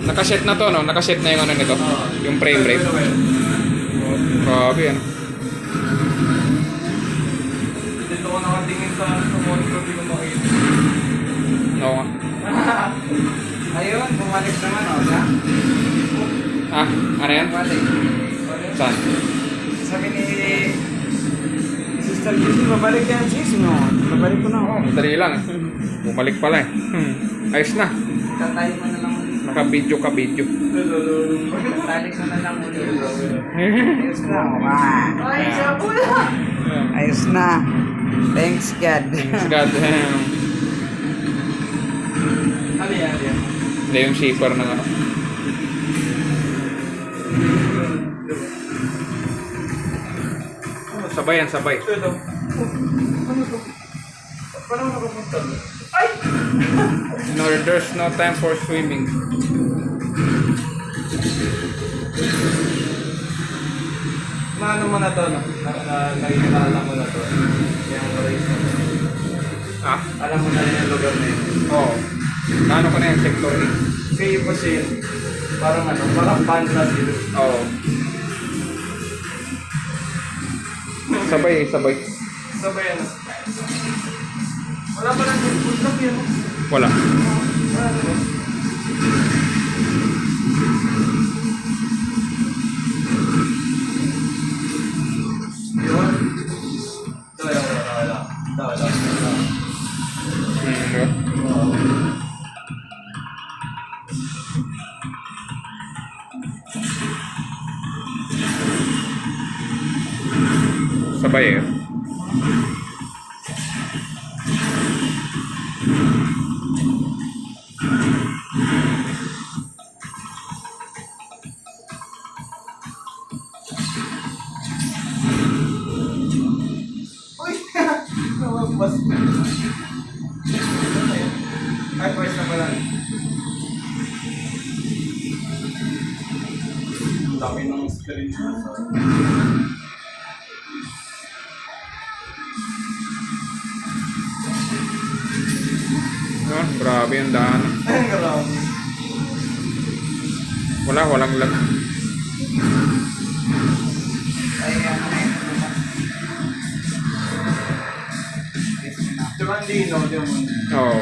Nakaset na to, no? Nakaset na yung ano nito. Yung frame rate. Grabe yan. Dito ko nakatingin sa monitor, di ko makita. Oo nga. Ayun, bumalik naman, o. Ha? Ah, ano yan? Bumalik. Saan? Sabi ni Sister Judy, babalik yan, sis, no? Babalik ko na ako. Madali lang. Bumalik pala eh. Ayos na. Tatay mo na lang ulit. Naka-video ka, video. Tatalik mo na lang ulit. Ayos na. Ay, sapo na. Ayos na. Thanks, God. Thanks God. Ano yan? Hindi yung shaper ng ano. Oh, sabay yan, sabay. Ito. Ano to? Paano nakapunta doon? Ay! No, there's no time for swimming. Maano mo na to, no? Nakikilala mo na to. Yung race na to. Ah? Alam mo na rin yung lugar na yun. Oo. Ano ko na yung sector A? Kasi kasi yun, parang ano, parang banda sila. Oo. Sabay, sabay. Sabay ano. Wala pa lang yung food cup yun. Wala. Wala na ba? Yun. Ito, wala. Sabay eh. Uy! Nawagpas. Ay, pwes na pala. Dami ng screen na sa... Yun, grabe yung daan. Ay, grabe. Walang lag. Ay, ano na yun. Diba hindi, no? Diba mo? Oo.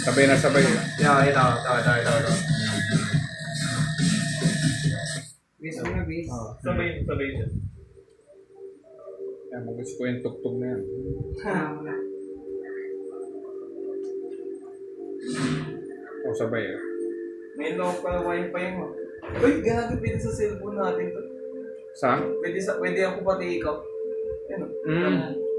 Sabay na sabay. Ito. Bis mo na, bis. Sabay siya. Kaya mag-gusto ko yung tugtog na yan. O, sabay eh. May local wifi mo. Uy, gago, pwede sa cellphone natin to. Saan? Pwede ako pati ikaw. Yan o.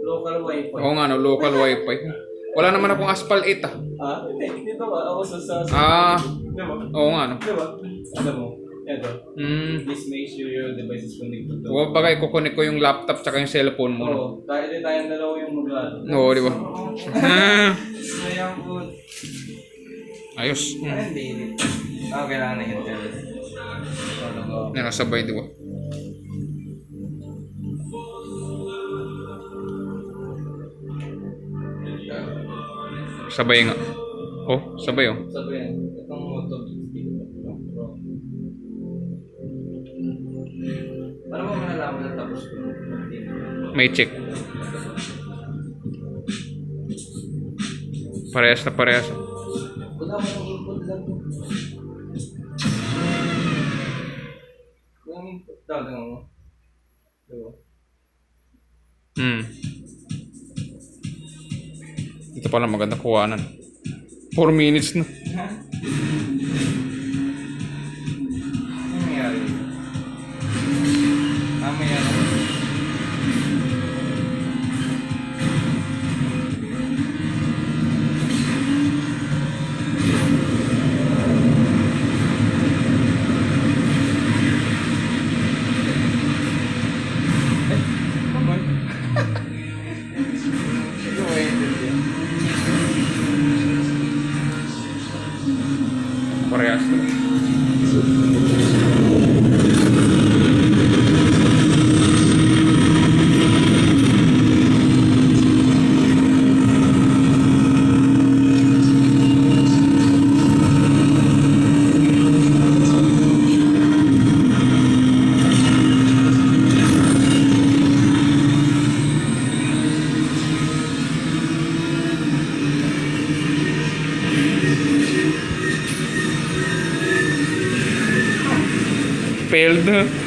Local wifi. Oo nga, no, local wifi. Wala naman akong Aspal 8 ah. Ha? Dito ba? Ako sa... Ah, Diba? oo nga, no. Diba? Ano mo? Ito. Hmm. Please make sure your device is connected to... Huwag bagay, kukunik ko yung laptop tsaka yung cellphone mo. No? Oo. Dahil tayong dalawa yung maglalo. Oo, di ba? Sayang po. Ayos. Ay, hindi. Kailangan na internet. Yan, nasabay, di ba? Sabay nga. Oh, sabay oh. Sabi yan. Itong moto. Paano mo malalaman na tapos ko? May check. Parehas na parehas. Wala mo ng input lang to. Walang input. Talagang mo. Diba? Ito pala maganda kuhanan. 4 minutes na. Ano nangyari? Mamaya na. Parehas. failed.